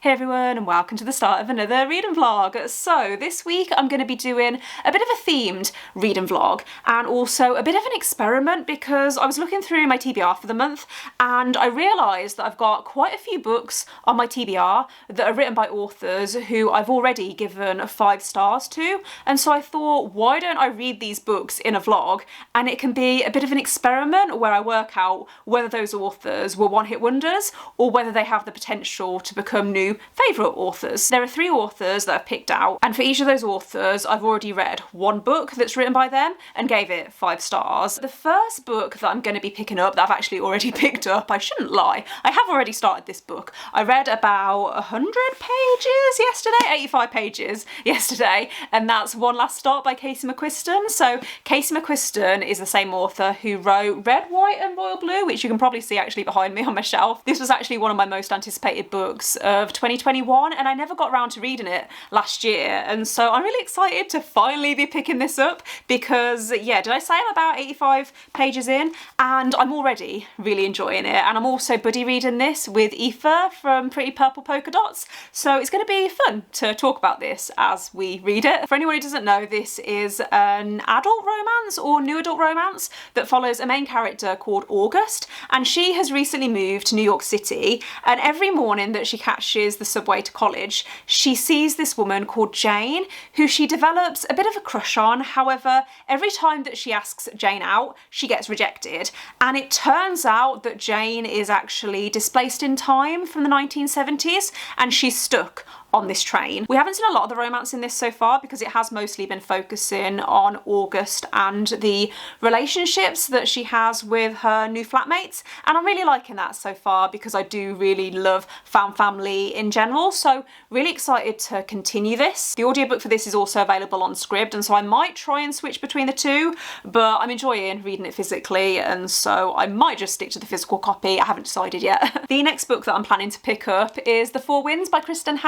Hey everyone, and welcome to the start of another reading vlog. So this week I'm going to be doing a bit of a themed reading vlog and also a bit of an experiment because I was looking through my TBR for the month and I realised that I've got quite a few books on my TBR that are written by authors who I've already given 5 stars to, and so I thought, why don't I read these books in a vlog, and it can be a bit of an experiment where I work out whether those authors were one-hit wonders or whether they have the potential to become new favourite authors. There are 3 authors that I've picked out, and for each of those authors I've already read one book that's written by them and gave it 5 stars. The first book that I'm going to be picking up, that I've actually already picked up, I shouldn't lie, I have already started this book. I read about 100 pages yesterday, 85 pages yesterday, and that's One Last Stop by McQuiston. So McQuiston is the same author who wrote Red, White and Royal Blue, which you can probably see actually behind me on my shelf. This was actually one of my most anticipated books of 2021 and I never got around to reading it last year, and so I'm really excited to finally be picking this up because, yeah, did I say I'm about 85 pages in? And I'm already really enjoying it, and I'm also buddy reading this with Aoife from Pretty Purple Polka Dots, so it's going to be fun to talk about this as we read it. For anyone who doesn't know, this is an adult romance or new adult romance that follows a main character called August, and she has recently moved to New York City, and every morning that she catches the subway to college, she sees this woman called Jane who she develops a bit of a crush on. However, every time that she asks Jane out, she gets rejected, and it turns out that Jane is actually displaced in time from the 1970s and she's stuck on this train. We haven't seen a lot of the romance in this so far because it has mostly been focusing on August and the relationships that she has with her new flatmates, and I'm really liking that so far because I do really love found family in general, so really excited to continue this. The audiobook for this is also available on Scribd, and so I might try and switch between the two, but I'm enjoying reading it physically, and so I might just stick to the physical copy. I haven't decided yet. The next book that I'm planning to pick up is The Four Winds by Kristin.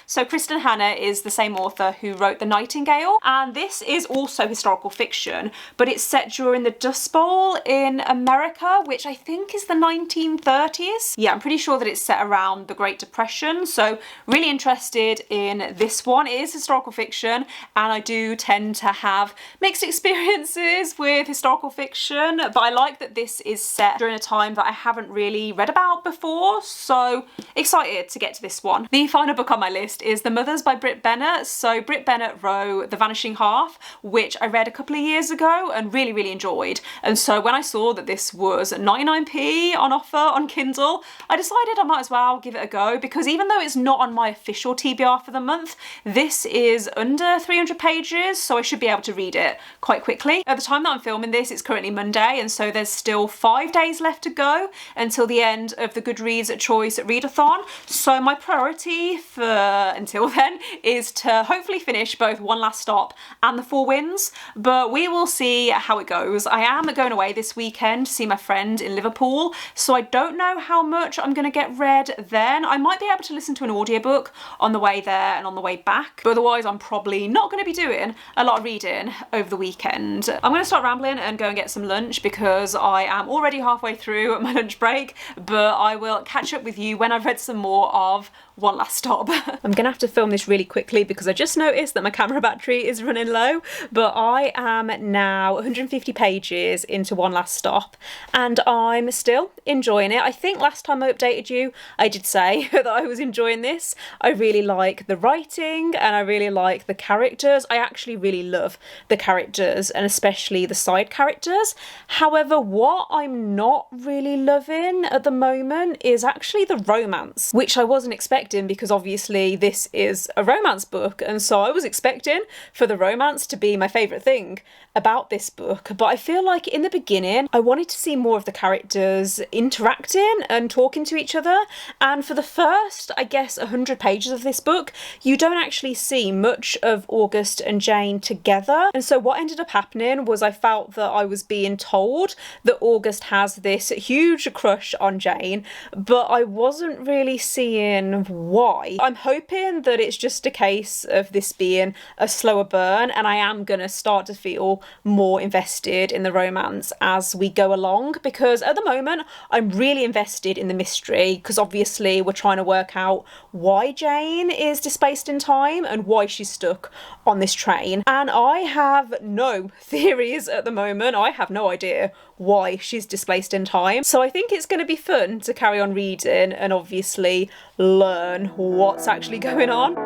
So Kristin is the same author who wrote The Nightingale, and this is also historical fiction, but it's set during the Dust Bowl in America, which I think is the 1930s. Yeah, I'm pretty sure that it's set around the Great Depression, so really interested in this one. It is historical fiction, and I do tend to have mixed experiences with historical fiction, but I like that this is set during a time that I haven't really read about before, so excited to get to this one. The final book on my list is The Mothers by Bennett. So Bennett wrote The Vanishing Half, which I read a couple of years ago and really enjoyed, and so when I saw that this was 99p on offer on Kindle, I decided I might as well give it a go, because even though it's not on my official TBR for the month, this is under 300 pages, so I should be able to read it quite quickly. At the time that I'm filming this, it's currently Monday, and so there's still 5 days left to go until the end of the Goodreads Choice Readathon, so my priority for until then is to hopefully finish both One Last Stop and The Four Winds, but we will see how it goes. I am going away this weekend to see my friend in Liverpool, so I don't know how much I'm going to get read then. I might be able to listen to an audiobook on the way there and on the way back, but otherwise I'm probably not going to be doing a lot of reading over the weekend. I'm going to start rambling and go and get some lunch because I am already halfway through my lunch break, but I will catch up with you when I've read some more of One Last Stop. I'm gonna have to film this really quickly because I just noticed that my camera battery is running low, but I am now 150 pages into One Last Stop and I'm still enjoying it. I think last time I updated you, I did say that I was enjoying this. I really like the writing and I really like the characters. I actually really love the characters and especially the side characters. However, what I'm not really loving at the moment is actually the romance, which I wasn't expecting because obviously this is a romance book, and so I was expecting for the romance to be my favourite thing about this book, but I feel like in the beginning I wanted to see more of the characters interacting and talking to each other, and for the first, I guess, 100 pages of this book you don't actually see much of August and Jane together, and so what ended up happening was I felt that I was being told that August has this huge crush on Jane, but I wasn't really seeing why. I'm hoping that it's just a case of this being a slower burn and I am gonna start to feel more invested in the romance as we go along, because at the moment I'm really invested in the mystery, because obviously we're trying to work out why Jane is displaced in time and why she's stuck on this train. And I have no theories at the moment. I have no idea why she's displaced in time. So I think it's going to be fun to carry on reading and obviously learn what's actually going on.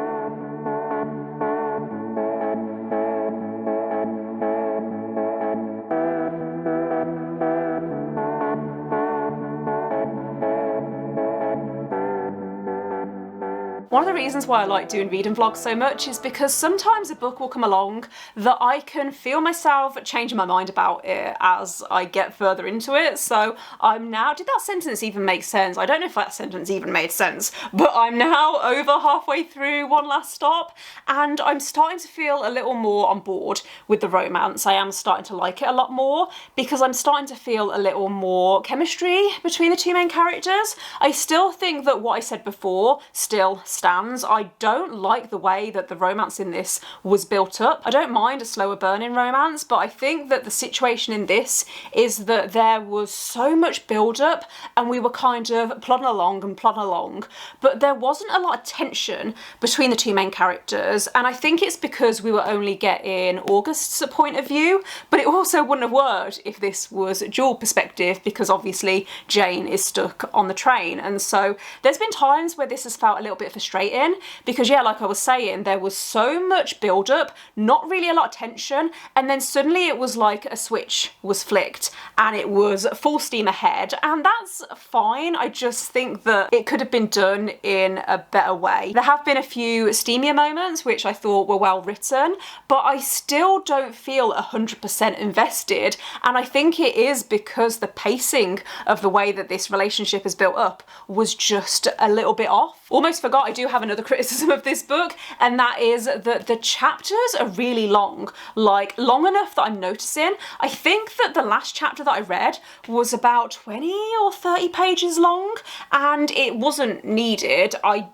One of the reasons why I like doing reading vlogs so much is because sometimes a book will come along that I can feel myself changing my mind about it as I get further into it. So I'm now, did that sentence even make sense? I don't know if that sentence even made sense, but I'm now over halfway through One Last Stop, and I'm starting to feel a little more on board with the romance. I am starting to like it a lot more because I'm starting to feel a little more chemistry between the two main characters. I still think that what I said before still stands. I don't like the way that the romance in this was built up. I don't mind a slower burn in romance, but I think that the situation in this is that there was so much build up and we were kind of plodding along, but there wasn't a lot of tension between the two main characters, and I think it's because we were only getting August's point of view, but it also wouldn't have worked if this was dual perspective, because obviously Jane is stuck on the train. And so there's been times where this has felt a little bit frustrating because, yeah, like I was saying, there was so much build up, not really a lot of tension, and then suddenly it was like a switch was flicked and it was full steam ahead, and that's fine. I just think that it could have been done in a better way. There have been a few steamier moments which I thought were well written, but I still don't feel 100% invested, and I think it is because the pacing of the way that this relationship is built up was just a little bit off. Almost forgot I do have another criticism of this book, and that is that the chapters are really long, like long enough that I'm noticing. I think that the last chapter that I read was about 20 or 30 pages long, and it wasn't needed. I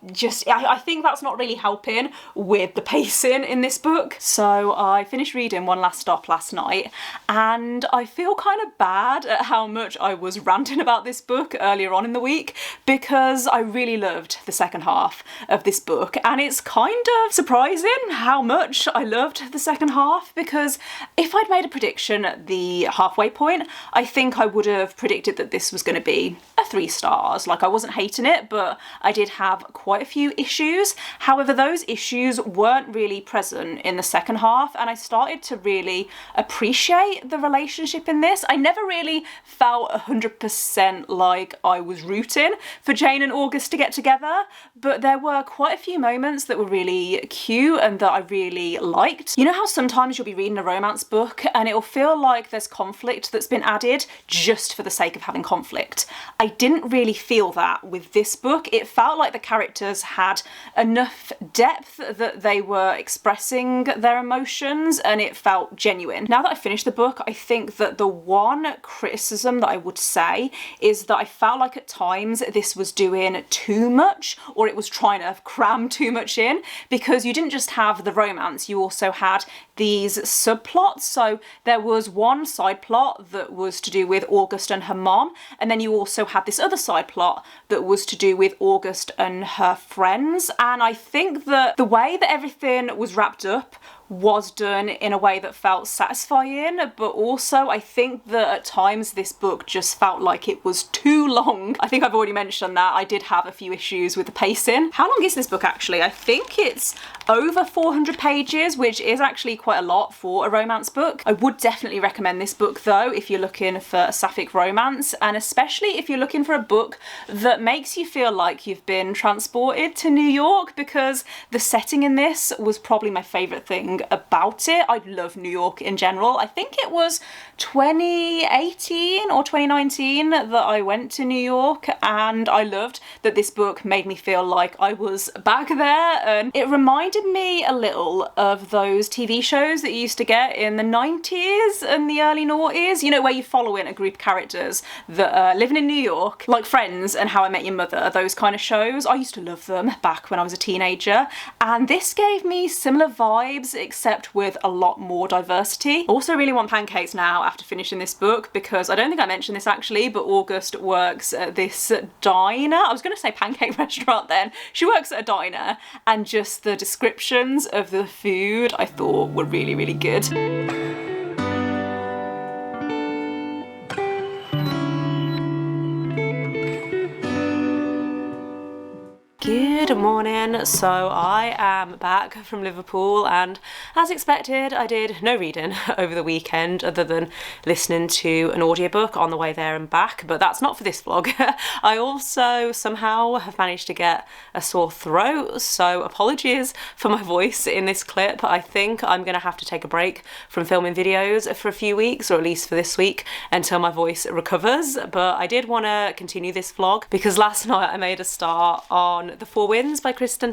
think that's not really helping with the pacing in this book. So I finished reading One Last Stop last night, and I feel kind of bad at how much I was ranting about this book earlier on in the week, because I really loved the second half of this book, and it's kind of surprising how much I loved the second half, because if I'd made a prediction at the halfway point, I think I would have predicted that this was going to be a 3 stars. Like, I wasn't hating it, but I did have quite a few issues. However, those issues weren't really present in the second half, and I started to really appreciate the relationship in this. I never really felt 100% like I was rooting for Jane and August to get together, but there were quite a few moments that were really cute and that I really liked. You know how sometimes you'll be reading a romance book and it'll feel like there's conflict that's been added just for the sake of having conflict? I didn't really feel that with this book. It felt like the characters had enough depth that they were expressing their emotions, and it felt genuine. Now that I finished the book, I think that the one criticism that I would say is that I felt like at times this was doing too much, or it was trying to cram too much in, because you didn't just have the romance, you also had these subplots. So there was one side plot that was to do with August and her mom, and then you also had this other side plot that was to do with August and her friends. And I think that the way that everything was wrapped up was done in a way that felt satisfying, but also I think that at times this book just felt like it was too long. I think I've already mentioned that I did have a few issues with the pacing. How long is this book actually? I think it's over 400 pages, which is actually quite a lot for a romance book. I would definitely recommend this book though if you're looking for a sapphic romance, and especially if you're looking for a book that makes you feel like you've been transported to New York, because the setting in this was probably my favourite thing about it. I love New York in general. I think it was 2018 or 2019 that I went to New York, and I loved that this book made me feel like I was back there, and it reminded me a little of those TV shows that you used to get in the 90s and the early noughties, you know, where you follow in a group of characters that are living in New York, like Friends and How I Met Your Mother, those kind of shows. I used to love them back when I was a teenager, and this gave me similar vibes. It except with a lot more diversity. I also really want pancakes now after finishing this book, because I don't think I mentioned this actually, but August works at this diner. I was going to say pancake restaurant then. She works at a diner, and just the descriptions of the food I thought were really, really good. Good morning. So I am back from Liverpool, and as expected I did no reading over the weekend other than listening to an audiobook on the way there and back, but that's not for this vlog. I also somehow have managed to get a sore throat, so apologies for my voice in this clip. I think I'm gonna have to take a break from filming videos for a few weeks, or at least for this week, until my voice recovers. But I did want to continue this vlog because last night I made a start on The Four Winds by Kristin.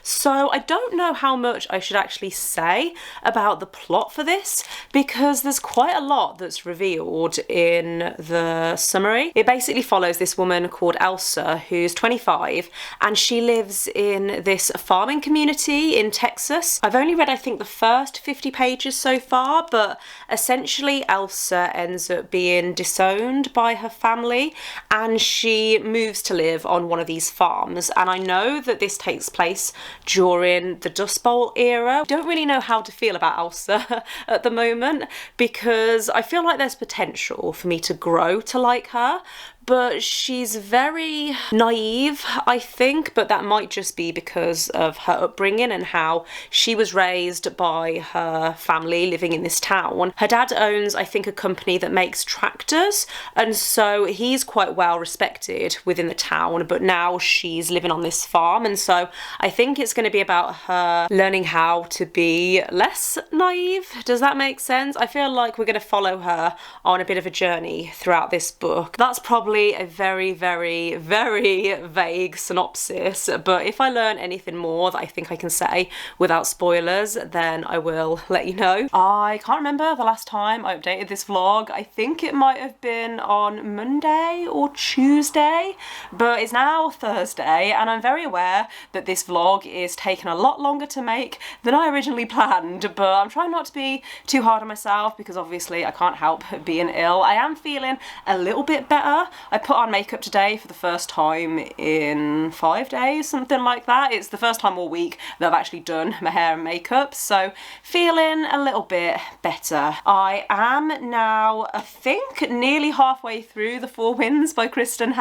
So I don't know how much I should actually say about the plot for this, because there's quite a lot that's revealed in the summary. It basically follows this woman called Elsa, who's 25, and she lives in this farming community in Texas. I've only read, I think, the first 50 pages so far, but essentially Elsa ends up being disowned by her family, and she moves to live on one of these farms. And I know that this takes place during the Dust Bowl era. Don't really know how to feel about Elsa at the moment, because I feel like there's potential for me to grow to like her, but she's very naive, I think, but that might just be because of her upbringing and how she was raised by her family living in this town. Her dad owns, I think, a company that makes tractors, and so he's quite well respected within the town, but now she's living on this farm, and so I think it's going to be about her learning how to be less naive. Does that make sense? I feel like we're going to follow her on a bit of a journey throughout this book. That's probably a very, very, very vague synopsis, but if I learn anything more that I think I can say without spoilers, then I will let you know. I can't remember the last time I updated this vlog. I think it might have been on Monday or Tuesday, but it's now Thursday, and I'm very aware that this vlog is taking a lot longer to make than I originally planned, but I'm trying not to be too hard on myself because obviously I can't help being ill. I am feeling a little bit better. I put on makeup today for the first time in 5 days, something like that. It's the first time all week that I've actually done my hair and makeup, so feeling a little bit better. I am now, I think, nearly halfway through The Four Winds by Kristin,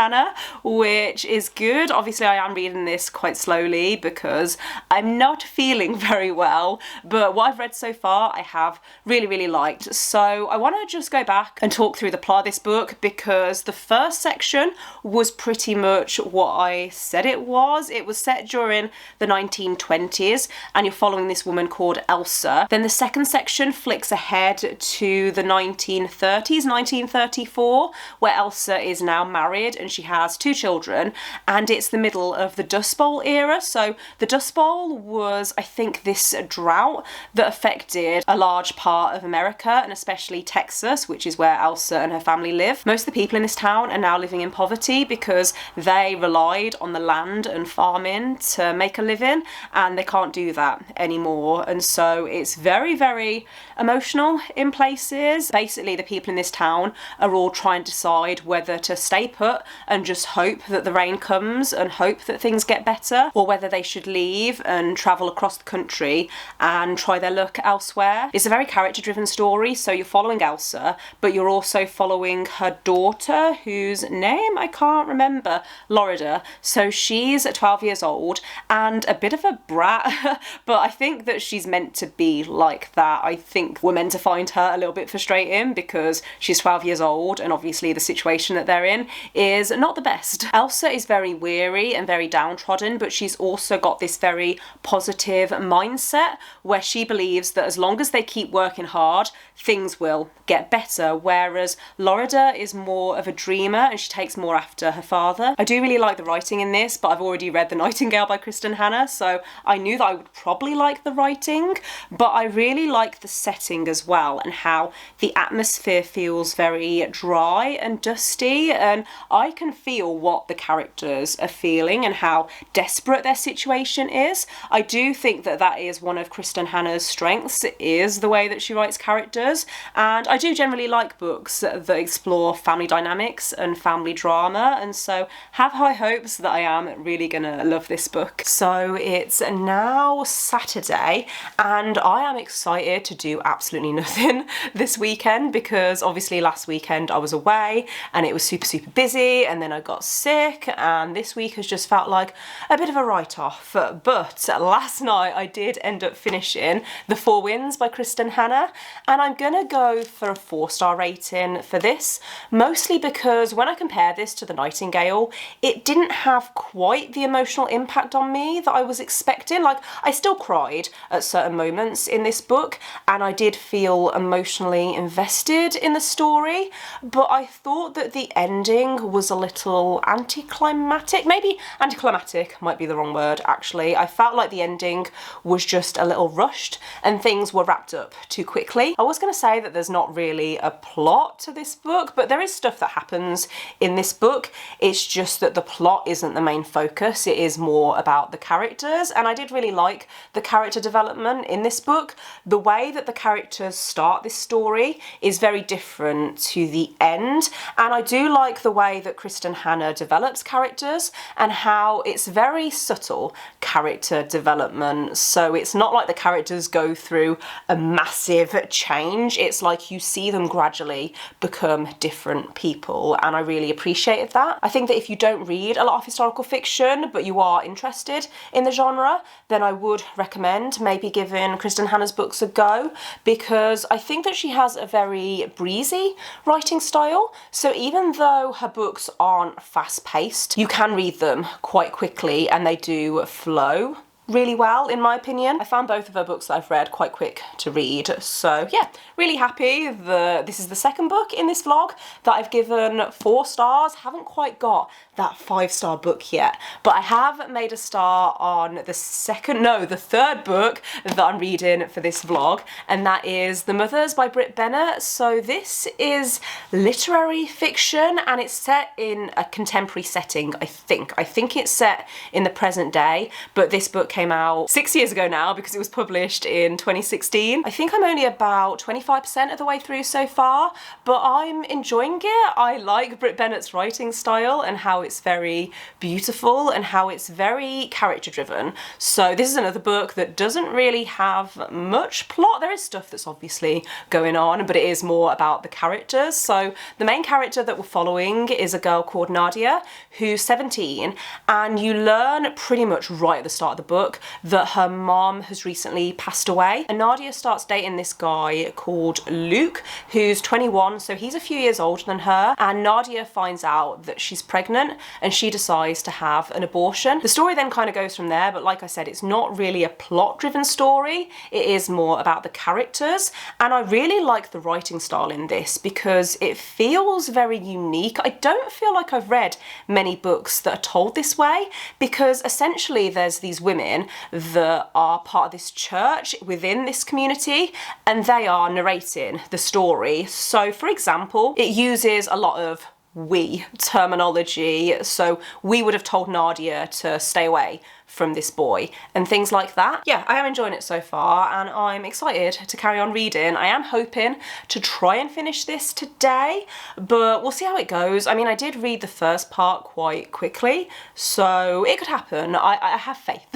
which is good. Obviously I am reading this quite slowly because I'm not feeling very well, but what I've read so far I have really, really liked. So I want to just go back and talk through the plot of this book, because the first section was pretty much what I said it was. It was set during the 1920s, and you're following this woman called Elsa. Then the second section flicks ahead to the 1930s, 1934, where Elsa is now married and she has 2 children, and it's the middle of the Dust Bowl era. So the Dust Bowl was, I think, this drought that affected a large part of America, and especially Texas, which is where Elsa and her family live. Most of the people in this town are now living in poverty because they relied on the land and farming to make a living, and they can't do that anymore. And so it's very, very emotional in places. Basically, the people in this town are all trying to decide whether to stay put and just hope that the rain comes and hope that things get better, or whether they should leave and travel across the country and try their luck elsewhere. It's a very character-driven story, so you're following Elsa, but you're also following her daughter, whose name I can't remember, Lorida. So she's 12 years old and a bit of a brat, but I think that she's meant to be like that. I think we're meant to find her a little bit frustrating because she's 12 years old, and obviously the situation that they're in is not the best. Elsa is very weary and very downtrodden, but she's also got this very positive mindset where she believes that as long as they keep working hard, things will get better, whereas Lorida is more of a dreamer humour and she takes more after her father. I do really like the writing in this, but I've already read The Nightingale by Kristin Hannah, so I knew that I would probably like the writing, but I really like the setting as well and how the atmosphere feels very dry and dusty, and I can feel what the characters are feeling and how desperate their situation is. I do think that that is one of Kristin Hannah's strengths, is the way that she writes characters, and I do generally like books that explore family dynamics and family drama, and so have high hopes that I am really gonna love this book. So it's now Saturday and I am excited to do absolutely nothing this weekend because obviously last weekend I was away and it was super busy, and then I got sick, and this week has just felt like a bit of a write-off. But last night I did end up finishing The Four Winds by Kristin Hannah, and I'm gonna go for a 4-star rating for this, mostly because when I compare this to The Nightingale, it didn't have quite the emotional impact on me that I was expecting. Like, I still cried at certain moments in this book and I did feel emotionally invested in the story, but I thought that the ending was a little anticlimactic. Maybe anticlimactic might be the wrong word, actually. I felt like the ending was just a little rushed and things were wrapped up too quickly. I was going to say that there's not really a plot to this book, but there is stuff that happens in this book. It's just that the plot isn't the main focus. It is more about the characters, and I did really like the character development in this book. The way that the characters start this story is very different to the end, and I do like the way that Kristin Hannah develops characters and how it's very subtle character development. So it's not like the characters go through a massive change. It's like you see them gradually become different people, and I really appreciated that. I think that if you don't read a lot of historical fiction but you are interested in the genre, then I would recommend maybe giving Kristin Hannah's books a go, because I think that she has a very breezy writing style. So even though her books aren't fast-paced, you can read them quite quickly and they do flow really well, in my opinion. I found both of her books that I've read quite quick to read, so yeah, really happy that this is the second book in this vlog that I've given 4 stars. Haven't quite got that 5-star book yet, but I have made a star on the third book that I'm reading for this vlog, and that is The Mothers by Bennett. So this is literary fiction and it's set in a contemporary setting, I think. I think it's set in the present day, but this book came out 6 years ago now because it was published in 2016. I think I'm only about 25% of the way through so far, but I'm enjoying it. I like Brit Bennett's writing style and how it's very beautiful and how it's very character driven. So this is another book that doesn't really have much plot. There is stuff that's obviously going on, but it is more about the characters. So the main character that we're following is a girl called Nadia, who's 17, and you learn pretty much right at the start of the book that her mom has recently passed away. And Nadia starts dating this guy called Luke, who's 21, so he's a few years older than her, and Nadia finds out that she's pregnant and she decides to have an abortion. The story then kind of goes from there, but like I said, it's not really a plot-driven story. It is more about the characters, and I really like the writing style in this because it feels very unique. I don't feel like I've read many books that are told this way, because essentially there's these women that are part of this church within this community and they are narrating the story. So for example, it uses a lot of we terminology, so we would have told Nadia to stay away from this boy and things like that. Yeah, I am enjoying it so far and I'm excited to carry on reading. I am hoping to try and finish this today, but we'll see how it goes. I mean, I did read the first part quite quickly, so it could happen. I have faith,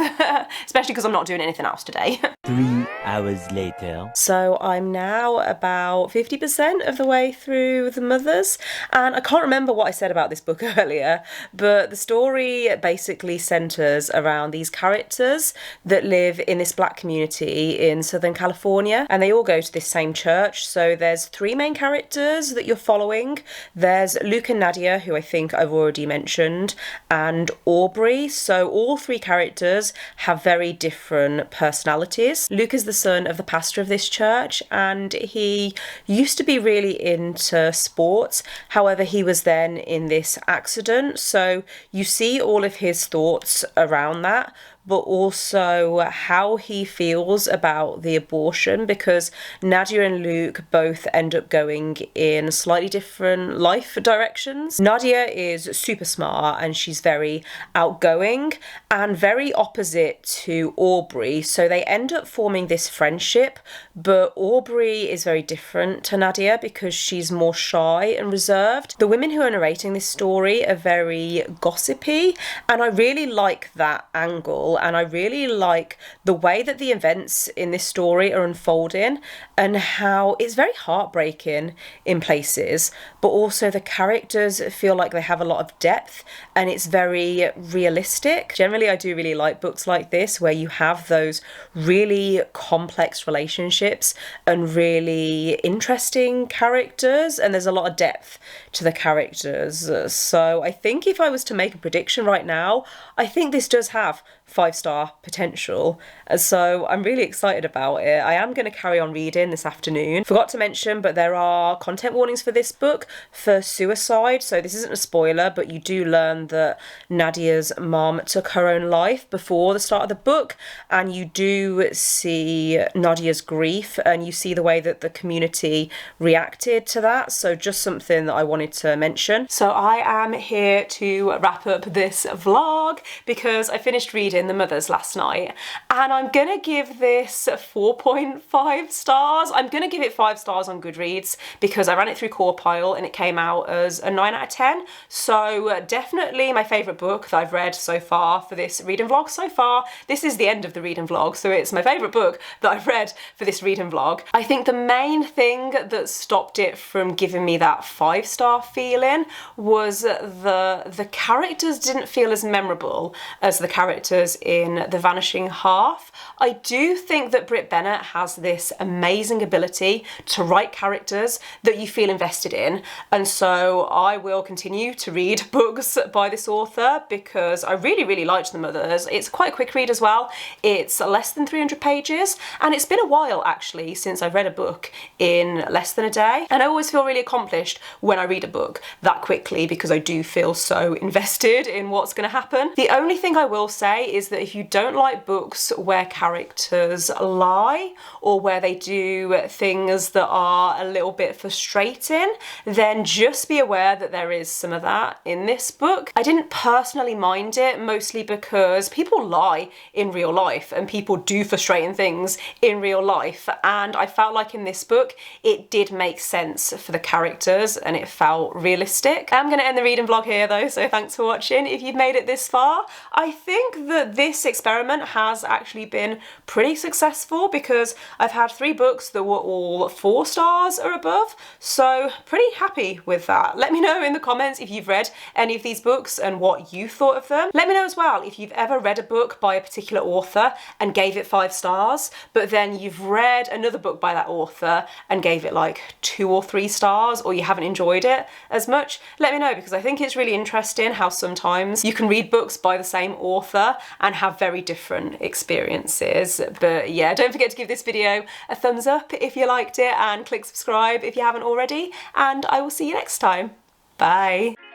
especially because I'm not doing anything else today. 3 hours later. So I'm now about 50% of the way through The Mothers, and I can't remember what I said about this book earlier, but the story basically centres around these characters that live in this black community in Southern California, and they all go to this same church. So there's 3 main characters that you're following. There's Luke and Nadia, who I think I've already mentioned, and Aubrey. So all 3 characters have very different personalities. Luke is the son of the pastor of this church, and he used to be really into sports. However, he was then in this accident, so you see all of his thoughts around that, but also how he feels about the abortion, because Nadia and Luke both end up going in slightly different life directions. Nadia is super smart and she's very outgoing and very opposite to Aubrey, so they end up forming this friendship, but Aubrey is very different to Nadia because she's more shy and reserved. The women who are narrating this story are very gossipy, and I really like that angle, and I really like the way that the events in this story are unfolding and how it's very heartbreaking in places, but also the characters feel like they have a lot of depth and it's very realistic. Generally, I do really like books like this where you have those really complex relationships and really interesting characters, and there's a lot of depth to the characters. So I think if I was to make a prediction right now, I think this does have 5-star potential, so I'm really excited about it. I am going to carry on reading this afternoon. Forgot to mention, but there are content warnings for this book for suicide, so this isn't a spoiler, but you do learn that Nadia's mom took her own life before the start of the book, and you do see Nadia's grief and you see the way that the community reacted to that, so just something that I wanted to mention. So I am here to wrap up this vlog because I finished reading The Mothers last night, and I'm gonna give this 4.5 stars. I'm gonna give it 5 stars on Goodreads because I ran it through Corepile and it came out as a 9 out of 10. So definitely my favourite book that I've read so far for this reading vlog so far. This is the end of the reading vlog, so it's my favourite book that I've read for this reading vlog. I think the main thing that stopped it from giving me that 5-star feeling was the characters didn't feel as memorable as the characters in The Vanishing Half. I do think that Bennett has this amazing ability to write characters that you feel invested in, and so I will continue to read books by this author because I really liked The Mothers. It's quite a quick read as well. It's less than 300 pages, and it's been a while actually since I've read a book in less than a day, and I always feel really accomplished when I read a book that quickly because I do feel so invested in what's going to happen. The only thing I will say is that if you don't like books where characters lie or where they do things that are a little bit frustrating, then just be aware that there is some of that in this book. I didn't personally mind it, mostly because people lie in real life and people do frustrating things in real life, and I felt like in this book it did make sense for the characters and it felt realistic. I'm going to end the reading vlog here though, so thanks for watching. If you've made it this far, I think that this experiment has actually been pretty successful because I've had 3 books that were all 4 stars or above, so pretty happy with that. Let me know in the comments if you've read any of these books and what you thought of them. Let me know as well if you've ever read a book by a particular author and gave it 5 stars, but then you've read another book by that author and gave it like 2 or 3 stars, or you haven't enjoyed it as much. Let me know because I think it's really interesting how sometimes you can read books by the same author and have very different experiences. But yeah, don't forget to give this video a thumbs up if you liked it and click subscribe if you haven't already, and I will see you next time. Bye.